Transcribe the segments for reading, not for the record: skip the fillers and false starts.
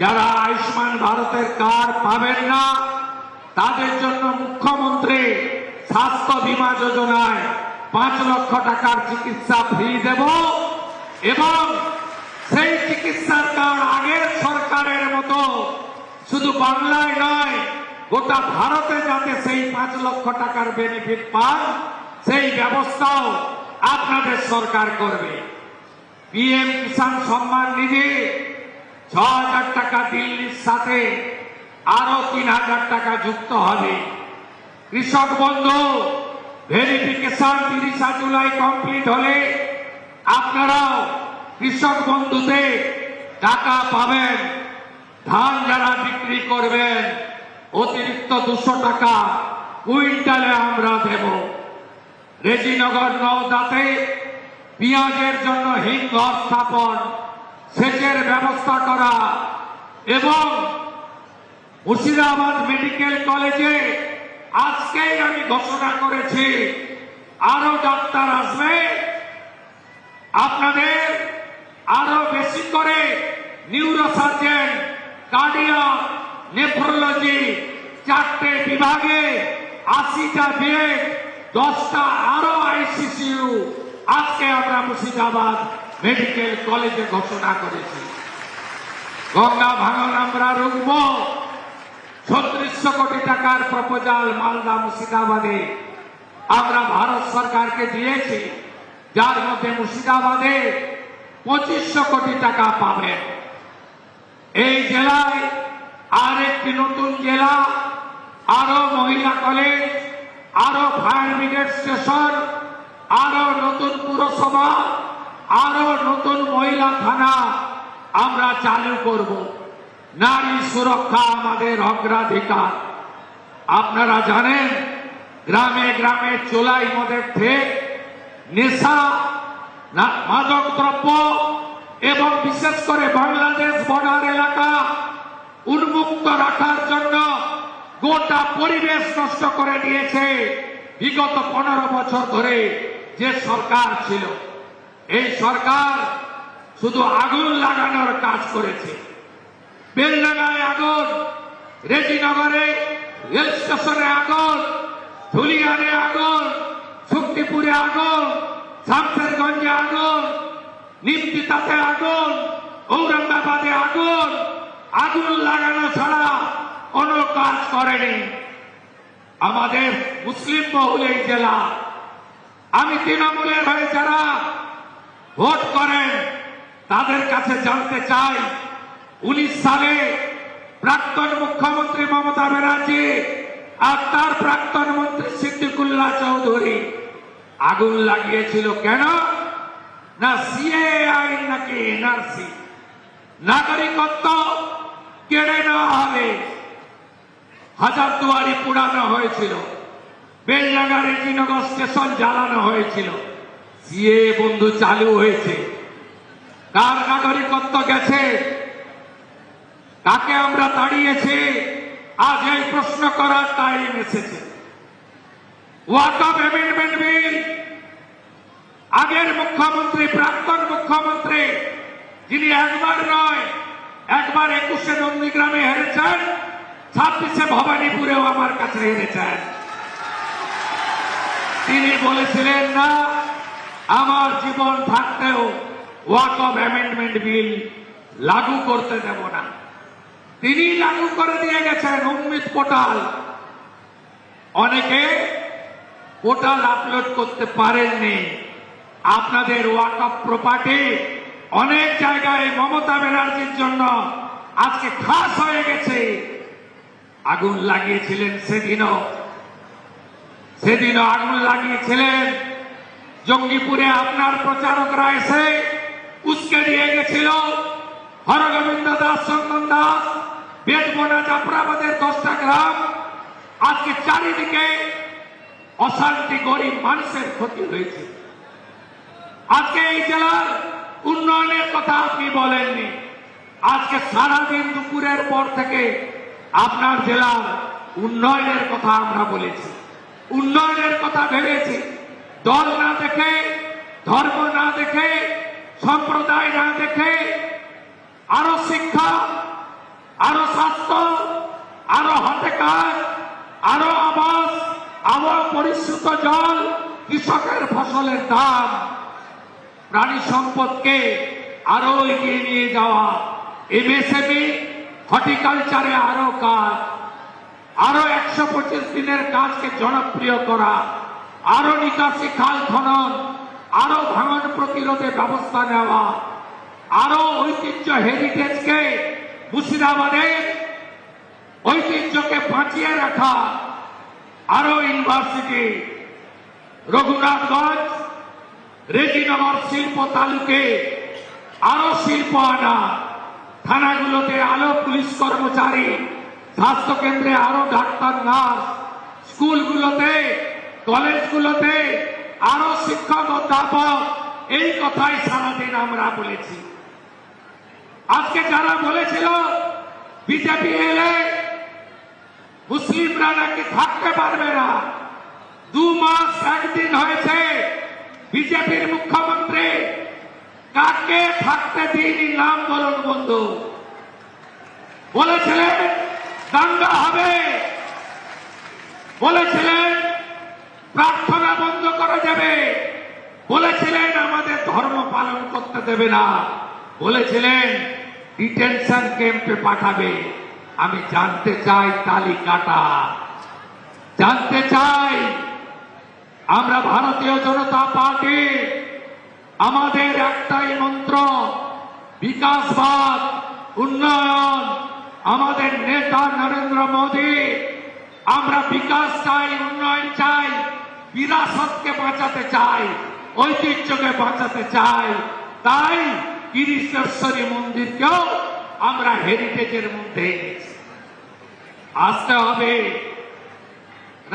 যারা আয়ুষ্মান ভারতের কার্ড পাবেন না তাদের জন্য মুখ্যমন্ত্রী স্বাস্থ্য বীমা যোজনায় ৫ লক্ষ টাকার চিকিৎসা ফ্রি দেব এবং সেই চিকিৎসার কার্ড আগের সরকারের মতো শুধু বাংলায় নয় গোটা ভারতে যাতে সেই ৫ লক্ষ টাকার বেনিফিট পান সেই ব্যবস্থাও আপনাদের সরকার করবে। পিএম কিষাণ সম্মান নিধি ৬,০০০ টাকা দিল্লির সাথে আরো ৩,০০০ টাকা যুক্ত হবে। কৃষক বন্ধু ভেরিফিকেশন ৩০ জুলাই কমপ্লিট হলে আপনারাও কৃষক বন্ধুতে টাকা পাবেন। ধান যারা বিক্রি করবেন অতিরিক্ত ২০০ টাকা কুইন্টালে আমরা দেব। রেজিনগর নওদাতে পেঁয়াজের জন্য হিমঘর স্থাপন, সেচের ব্যবস্থা করা এবং মুর্শিদাবাদ মেডিকেল কলেজে আজকেই আমি ঘোষণা করেছি আরো ডাক্তার আসবে। আপনাদের আরো বেশি করে নিউরোসার্জন, কার্ডিয়াক, নেফ্রোলজি 4টে বিভাগে ৮০টা বেড, 10টা আরো আইসিসিউ আজকে আমরা মুর্শিদাবাদ মেডিকেল কলেজে ঘোষণা করেছি। গঙ্গা ভাঙন আমরা রুখব। ৩৬০০ কোটি টাকার প্রপোজাল মালদা মুর্শিদাবাদে আমরা ভারত সরকারকে দিয়েছি, যার মধ্যে মুর্শিদাবাদে ২৫০০ কোটি টাকা পাবেন। এই জেলায় আরেকটি নতুন জেলা, আরো মহিলা কলেজ, আরো ফায়ার ব্রিগেড স্টেশন, আরো নতুন পুরসভা, আরো নতুন মহিলা থানা আমরা চালু করব। নারী সুরক্ষা আমাদের অগ্রাধিকার। আপনারা জানেন গ্রামে গ্রামে চোলাই মদের ঠেক, নেশা, মাদক দ্রব্য এবং বিশেষ করে বাংলাদেশ বর্ডার এলাকা উন্মুক্ত রাখার জন্য গোটা পরিবেশ নষ্ট করে দিয়েছে বিগত 15 বছর ধরে যে সরকার ছিল। এই সরকার শুধু আগুন লাগানোর কাজ করেছে। বেলডাঙ্গায় আগুন, রেজিনগরে রেল স্টেশনে আগুন, ধুলিয়ানে আগুন, শক্তিপুরে আগুন, শামশেরগঞ্জে আগুন, নিমতিতাতে আগুন, ঔরঙ্গাবাদে আগুন। আগুন লাগানো ছাড়া কোনো কাজ করেনি। আমাদের মুসলিম বহুল এই জেলা। আমি তৃণমূলের হয়ে যারা ভোট করেন তাদের কাছে জানতে চাই, 19 সালে প্রাক্তন মুখ্যমন্ত্রী মমতা ব্যানার্জি আর তার প্রাক্তন মন্ত্রী সিদ্দিকুল্লাহ চৌধুরী আগুন লাগিয়েছিল কেন? না সিএ আইন নাকি এনআরসি, নাগরিকত্ব কেড়ে নেওয়া হবে। হাজারদুয়ারি পুড়ানো হয়েছিল, বেলডাঙ্গা রেজিনগর স্টেশন জ্বালানো হয়েছিল। সিএ বন্ধু চালু হয়েছে, কার নাগরিকত্ব গেছে? তাকে আমরা তাড়িয়েছি। আজ এই প্রশ্ন করার টাইম এসেছে। ওয়াকফ অ্যামেন্ডমেন্ট বিল আগের মুখ্যমন্ত্রী, প্রাক্তন মুখ্যমন্ত্রী, যিনি একবার নয় একবার 21-এ নন্দীগ্রামে হেরেছেন, 26-এ ভবানীপুরেও আমার কাছে হেরেছেন। তিনি বলেছিলেন না আমার জীবন থাকতেও ওয়াকফ অ্যামেন্ডমেন্ট বিল লাগু করতে দেব না। তিনি লাগু করে দিয়ে গেছেন উম্মিদ পোর্টাল। অনেকে পোর্টাল আপলোড করতে পারেননি। আপনাদের ওয়াকফ প্রপার্টি অনেক জায়গায় মমতা ব্যানার্জির জন্য আজকে খাস হয়ে গেছে। আগুন লাগিয়েছিলেন সেদিনও আগুন লাগিয়েছিলেন। জঙ্গিপুরে আপনার প্রচারকরা এসে উস্কে দিয়ে গেছিল। হরগোবিন্দ দাস, চন্দন দাস, বেদবনা, জাফরাবাদের 10টা গ্রাম। আজকে চারিদিকে অশান্তি, গরিব মানুষের ক্ষতি হয়েছে। আজকে এই জেলার উন্নয়নের কথা আপনি বলেননি। আজকে সারাদিন দুপুরের পর থেকে আপনার জেলার উন্নয়নের কথা আমরা বলেছি, উন্নয়নের কথা ভেবেছি। দল না দেখে, ধর্ম না দেখে, সম্প্রদায় না দেখে, আরো শিক্ষা, আরো স্বাস্থ্য, আরো হাতে কাজ, আরো আবাস, আরো পরিশুদ্ধ জল, কৃষকের ফসলের দাম, প্রাণী সম্পদকে আরো এগিয়ে নিয়ে যাওয়া, এমএসএমই, হর্টিকালচারে আরো কাজ, আরো 125 দিনের কাজকে জনপ্রিয় করা, আরো নিকাশি খাল খনন, আরো ভাঙন প্রতিরোধে ব্যবস্থা নেওয়া, আরো ঐতিহ্য হেরিটেজকে, মুর্শিদাবাদের ঐতিহ্যকে বাঁচিয়ে রাখা, আরো ইউনিভার্সিটি, রঘুনাথগঞ্জ, রেজিনগর শিল্প তালুকে আরো শিল্প আনা, থানাগুলোতে আরো পুলিশ কর্মচারী, স্বাস্থ্য কেন্দ্রে আরো ডাক্তার নার্স, স্কুলগুলোতে কলেজগুলোতে আরো শিক্ষক অধ্যাপক, এই কথাই সারাদিন আমরা বলেছি। আজকে যারা বলেছিল বিজেপি এলে মুসলিমরা নাকি থাকতে পারবে না, 2 মাস 1 দিন হয়েছে বিজেপির মুখ্যমন্ত্রী কাকে থাকতে দিইনি, নাম বলুন বন্ধু। বলেছিলেন দাঙ্গা হবে, বলেছিলেন প্রার্থনা বন্ধ করা যাবে, বলেছিলেন আমাদের ধর্ম পালন করতে দেবে না, বলেছিলেন ডিটেনশন ক্যাম্পে পাঠাবে। আমি জানতে চাই তালিকাটা, জানতে চাই। আমরা ভারতীয় জনতা পার্টি, আমাদের একটাই মন্ত্র, বিকাশবাদ, উন্নয়ন। আমাদের নেতা নরেন্দ্র মোদী, আমরা বিকাশ চাই, উন্নয়ন চাই, বিরাসতকে বাঁচাতে চাই, ঐতিহ্যকে বাঁচাতে চাই। তাই গিরিশেশ্বরী মন্দিরকেও আমরা হেরিটেজের মধ্যে এনেছি। আসতে হবে,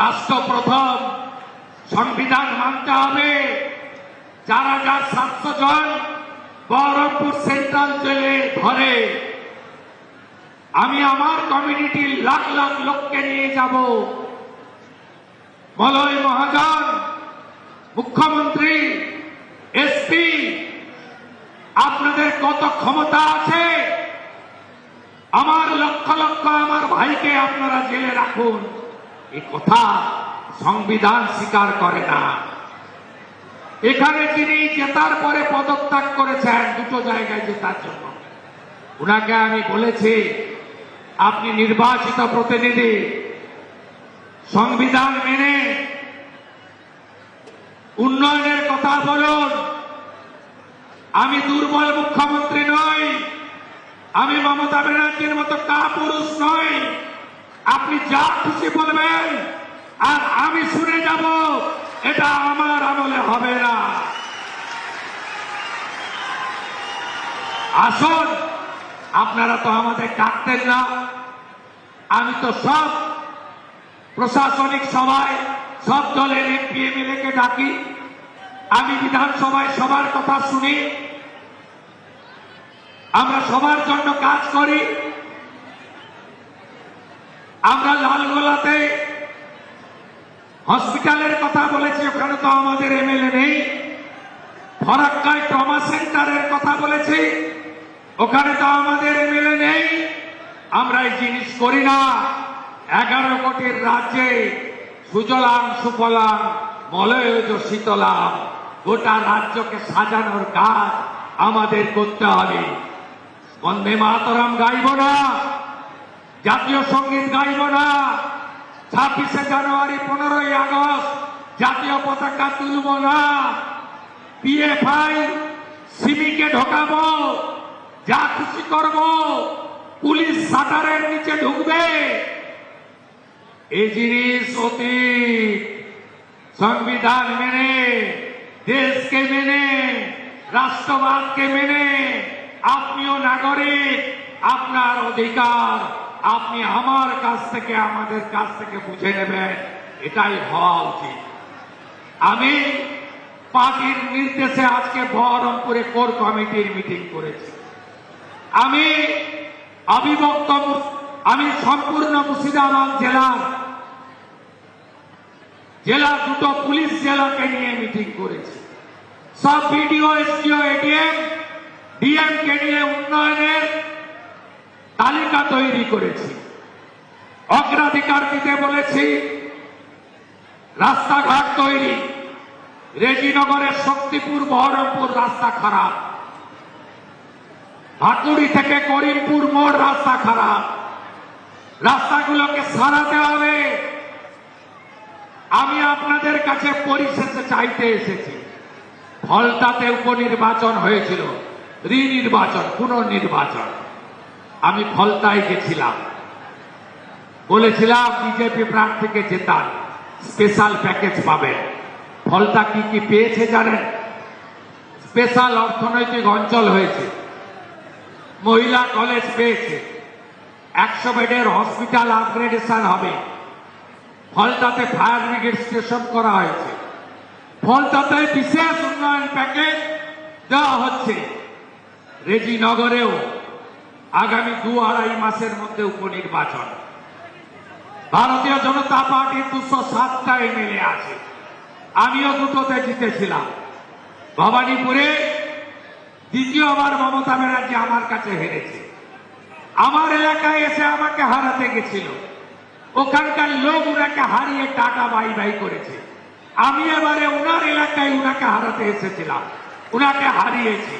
রাষ্ট্র প্রথম, সংবিধান মানতে হবে। 4700 জন বহরমপুর সেন্ট্রাল জেলে ধরে, আমি আমার কমিউনিটির লাখ লাখ লোককে নিয়ে যাব। মলয় মহাজন, মুখ্যমন্ত্রী, এসপি, আপনাদের কত ক্ষমতা আছে? আমার লক্ষ লক্ষ আমার ভাইকে আপনারা জেলে রাখুন, এই কথা সংবিধান স্বীকার করে না। এখানে তিনি জেতার পরে পদত্যাগ করেছেন 2টো জায়গায় জেতার জন্য। উনাকে আমি বলেছি, আপনি নির্বাচিত প্রতিনিধি, সংবিধান মেনে উন্নয়নের কথা বলুন। আমি দুর্বল মুখ্যমন্ত্রী নই, আমি মমতা ব্যানার্জির মতো কাপুরুষ নই। আপনি যা খুশি বলবেন আর আমি শুনে যাব, এটা আমার আমলে হবে না। আসুন, আপনারা তো আমাদের ডাকতেন না। আমি তো সব প্রশাসনিক সভায় সব দলের এমপি এমএলএ কে ডাকি, আমি বিধানসভায় সবার কথা শুনি, আমরা সবার জন্য কাজ করি। আমরা লালগোলাতে হসপিটালের কথা বলেছি, ওখানে তো আমাদের এমএলএ নেই। ফরাক্কায় ট্রমা সেন্টারের কথা বলেছি, ওখানে তো আমাদের এমএলএ নেই। আমরা এই জিনিস করি না। 11 কোটির রাজ্যে সুজলাং সুফলাং মলয়জ শীতলাং, গোটা রাজ্যকে সাজানোর কাজ আমাদের করতে হবে। বন্দে মাতরম গাইব না, জাতীয় সঙ্গীত গাইব না, 26শে জানুয়ারি 15ই আগস্ট জাতীয় পতাকা তুলব না, পিএফআই সিমিকে ঢোকাবো, যা খুশি করব, পুলিশ শাটারের নিচে ঢুকবে। এই জিনিস অতীত। সংবিধান মেনে, দেশকে মেনে, রাষ্ট্রবাদকে মেনে, আপনিও নাগরিক, আপনার অধিকার আপনি আমার কাছ থেকে, আমাদের কাছ থেকে বুঝে নেবেন, এটাই হওয়া উচিত। আমি পার্টির নির্দেশে আজকে বহরমপুরে কোর কমিটির মিটিং করেছি। আমি অবিভক্ত, আমি সম্পূর্ণ মুর্শিদাবাদ জেলা 2টো পুলিশ জেলাকে নিয়ে মিটিং করেছি। সব বিডিও, এসডিও, এডিএম, ডিএম কে নিয়ে উন্নয়নের তালিকা তৈরি করেছি। অগ্রাধিকার দিতে বলেছি রাস্তাঘাট তৈরি। রেজিনগরের শক্তিপুর বহরমপুর রাস্তা খারাপ, ভাটুড়ি থেকে করিমপুর মোড় রাস্তা খারাপ, রাস্তাগুলোকে সারাতে হবে। আমি আপনাদের কাছে পরিশেষে চাইতে এসেছি। ফলতাতে উপনির্বাচন হয়েছিল, রিনির্বাচন, পুনর্নির্বাচন। আমি ফলতায় গেছিলাম, বলেছিলাম বিজেপি প্রার্থীকে জেতান, স্পেশাল প্যাকেজ পাবেন। ফলতা কি কি পেয়েছে জানেন? স্পেশাল অর্থনৈতিক অঞ্চল হয়েছে, মহিলা কলেজ পেয়েছে, 100 বেডের হসপিটাল আপগ্রেডেশন হবে, ফলতাতে ফায়ার ব্রিগেড স্টেশন করা হয়েছে, ফলতাতে বিশেষ উন্নয়ন প্যাকেজ দেওয়া হচ্ছে। রেজিনগরেও আগামী 2-2.5 মাসের মধ্যে উপনির্বাচন। ভারতীয় জনতা পার্টির 207টা এমএলএ আছে, আমিও দুটোতে জিতেছিলাম। ভবানীপুরে দ্বিতীয়বার মমতা ব্যানার্জি আমার কাছে হেরেছে। আমার এলাকায় এসে আমাকে হারাতে গেছিল, ওখানকার লোক উনাকে হারিয়ে টাকা বাই বাই করেছে। আমি এবারে উনার এলাকায় উনাকে হারাতে এসেছিলাম, উনাকে হারিয়েছি।